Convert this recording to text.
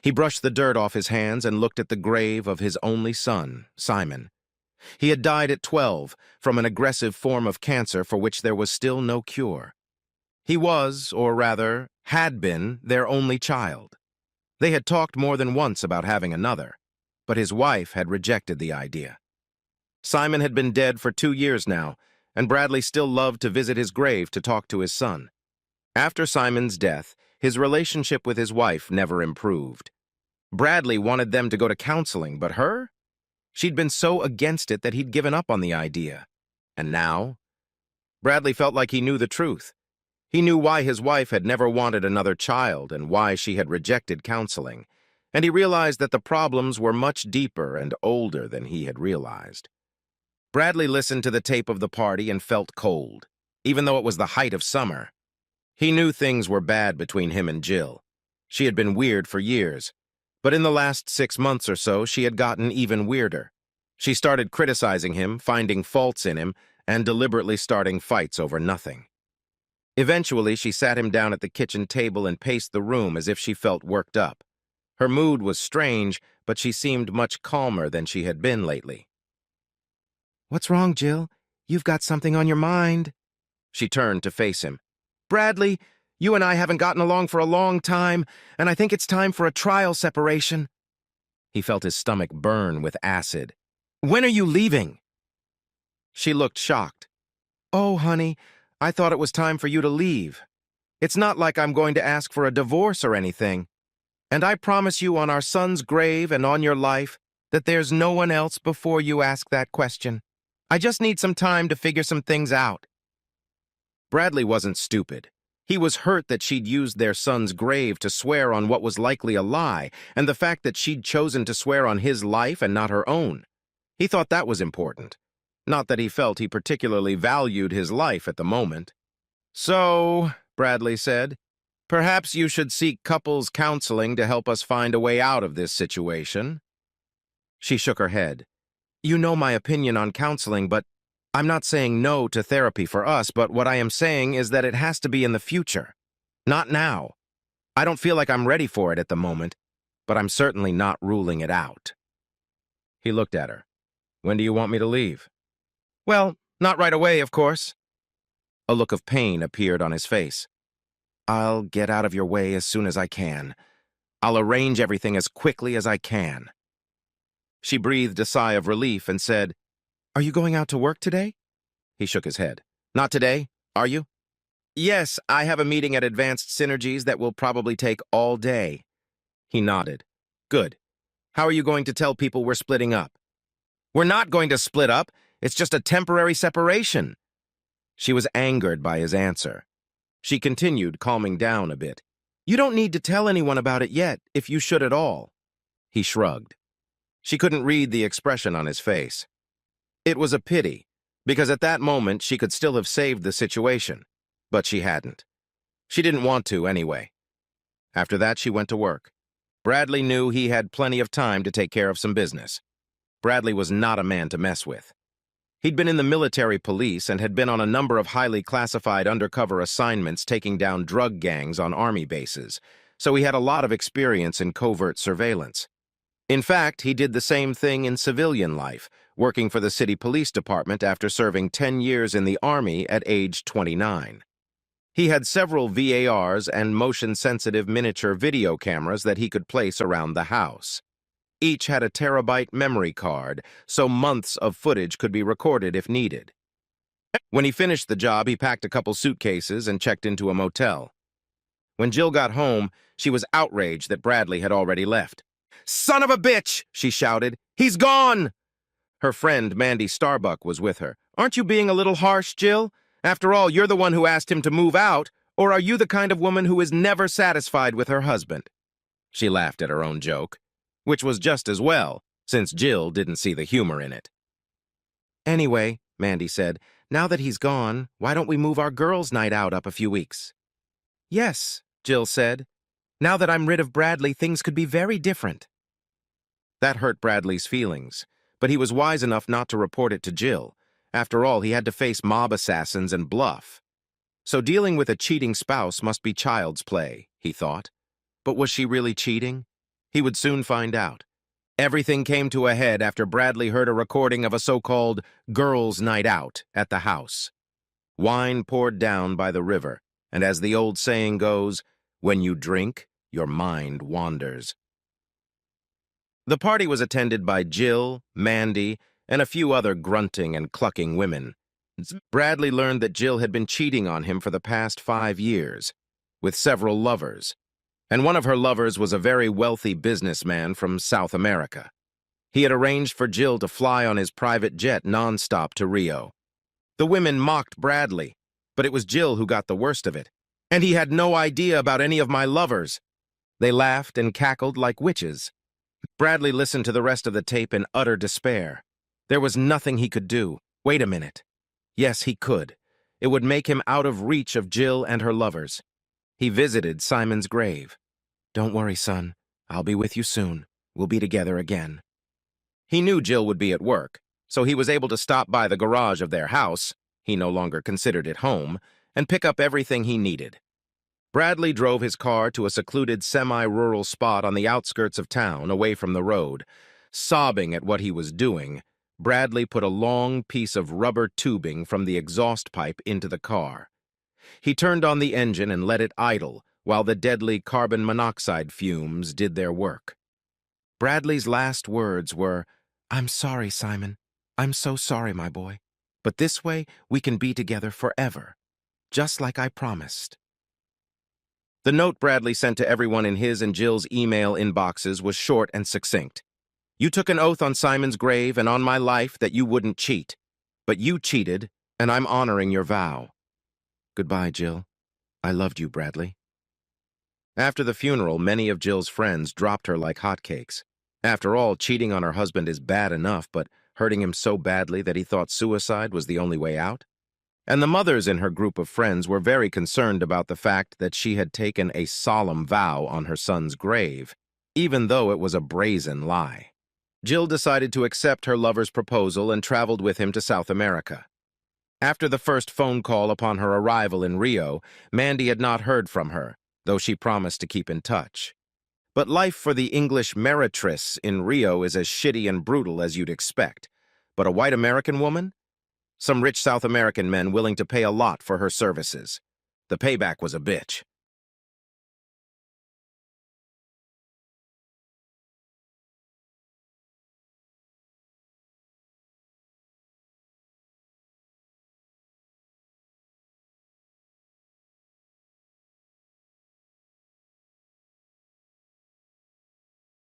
He brushed the dirt off his hands and looked at the grave of his only son, Simon. He had died at 12 from an aggressive form of cancer for which there was still no cure. He was, or rather, had been, their only child. They had talked more than once about having another, but his wife had rejected the idea. Simon had been dead for 2 years now, and Bradley still loved to visit his grave to talk to his son. After Simon's death, his relationship with his wife never improved. Bradley wanted them to go to counseling, but her? She'd been so against it that he'd given up on the idea. And now? Bradley felt like he knew the truth. He knew why his wife had never wanted another child and why she had rejected counseling, and he realized that the problems were much deeper and older than he had realized. Bradley listened to the tape of the party and felt cold, even though it was the height of summer. He knew things were bad between him and Jill. She had been weird for years, but in the last 6 months or so, she had gotten even weirder. She started criticizing him, finding faults in him, and deliberately starting fights over nothing. Eventually, she sat him down at the kitchen table and paced the room as if she felt worked up. Her mood was strange, but she seemed much calmer than she had been lately. "What's wrong, Jill? You've got something on your mind." She turned to face him. "Bradley, you and I haven't gotten along for a long time, and I think it's time for a trial separation." He felt his stomach burn with acid. "When are you leaving?" She looked shocked. "Oh, honey, I thought it was time for you to leave. It's not like I'm going to ask for a divorce or anything. And I promise you on our son's grave and on your life that there's no one else before you ask that question. I just need some time to figure some things out." Bradley wasn't stupid. He was hurt that she'd used their son's grave to swear on what was likely a lie, and the fact that she'd chosen to swear on his life and not her own. He thought that was important. Not that he felt he particularly valued his life at the moment. "So," Bradley said, "perhaps you should seek couples counseling to help us find a way out of this situation." She shook her head. "You know my opinion on counseling, but I'm not saying no to therapy for us, but what I am saying is that it has to be in the future. Not now. I don't feel like I'm ready for it at the moment, but I'm certainly not ruling it out." He looked at her. "When do you want me to leave?" "Well, not right away, of course." A look of pain appeared on his face. "I'll get out of your way as soon as I can. I'll arrange everything as quickly as I can." She breathed a sigh of relief and said, "Are you going out to work today?" He shook his head. "Not today, are you?" "Yes, I have a meeting at Advanced Synergies that will probably take all day." He nodded. "Good. How are you going to tell people we're splitting up?" "We're not going to split up. It's just a temporary separation." She was angered by his answer. She continued, calming down a bit. "You don't need to tell anyone about it yet, if you should at all." He shrugged. She couldn't read the expression on his face. It was a pity, because at that moment she could still have saved the situation, but she hadn't. She didn't want to anyway. After that, she went to work. Bradley knew he had plenty of time to take care of some business. Bradley was not a man to mess with. He'd been in the military police and had been on a number of highly classified undercover assignments taking down drug gangs on army bases, so he had a lot of experience in covert surveillance. In fact, he did the same thing in civilian life, working for the city police department after serving 10 years in the Army at age 29. He had several VARs and motion-sensitive miniature video cameras that he could place around the house. Each had a terabyte memory card, so months of footage could be recorded if needed. When he finished the job, he packed a couple suitcases and checked into a motel. When Jill got home, she was outraged that Bradley had already left. "Son of a bitch!" she shouted. "He's gone!" Her friend, Mandy Starbuck, was with her. "Aren't you being a little harsh, Jill? After all, you're the one who asked him to move out, or are you the kind of woman who is never satisfied with her husband?" She laughed at her own joke, which was just as well, since Jill didn't see the humor in it. "Anyway," Mandy said, "now that he's gone, why don't we move our girls' night out up a few weeks?" "Yes," Jill said. "Now that I'm rid of Bradley, things could be very different." That hurt Bradley's feelings, but he was wise enough not to report it to Jill. After all, he had to face mob assassins and bluff. So dealing with a cheating spouse must be child's play, he thought. But was she really cheating? He would soon find out. Everything came to a head after Bradley heard a recording of a so-called girls' night out at the house. Wine poured down by the river, and as the old saying goes, when you drink, your mind wanders. The party was attended by Jill, Mandy, and a few other grunting and clucking women. Bradley learned that Jill had been cheating on him for the past 5 years, with several lovers, and one of her lovers was a very wealthy businessman from South America. He had arranged for Jill to fly on his private jet nonstop to Rio. The women mocked Bradley, but it was Jill who got the worst of it. And he had no idea about any of my lovers. They laughed and cackled like witches. Bradley listened to the rest of the tape in utter despair. There was nothing he could do. Wait a minute. Yes, he could. It would make him out of reach of Jill and her lovers. He visited Simon's grave. Don't worry, son. I'll be with you soon. We'll be together again. He knew Jill would be at work, so he was able to stop by the garage of their house, he no longer considered it home, and pick up everything he needed. Bradley drove his car to a secluded semi-rural spot on the outskirts of town, away from the road. Sobbing at what he was doing, Bradley put a long piece of rubber tubing from the exhaust pipe into the car. He turned on the engine and let it idle while the deadly carbon monoxide fumes did their work. Bradley's last words were, "I'm sorry, Simon. I'm so sorry, my boy. But this way we can be together forever, just like I promised." The note Bradley sent to everyone in his and Jill's email inboxes was short and succinct. You took an oath on Simon's grave and on my life that you wouldn't cheat. But you cheated, and I'm honoring your vow. Goodbye, Jill. I loved you, Bradley. After the funeral, many of Jill's friends dropped her like hotcakes. After all, cheating on her husband is bad enough, but hurting him so badly that he thought suicide was the only way out? And the mothers in her group of friends were very concerned about the fact that she had taken a solemn vow on her son's grave, even though it was a brazen lie. Jill decided to accept her lover's proposal and traveled with him to South America. After the first phone call upon her arrival in Rio, Mandy had not heard from her, though she promised to keep in touch. But life for the English meretress in Rio is as shitty and brutal as you'd expect. But a white American woman? Some rich South American men willing to pay a lot for her services. The payback was a bitch.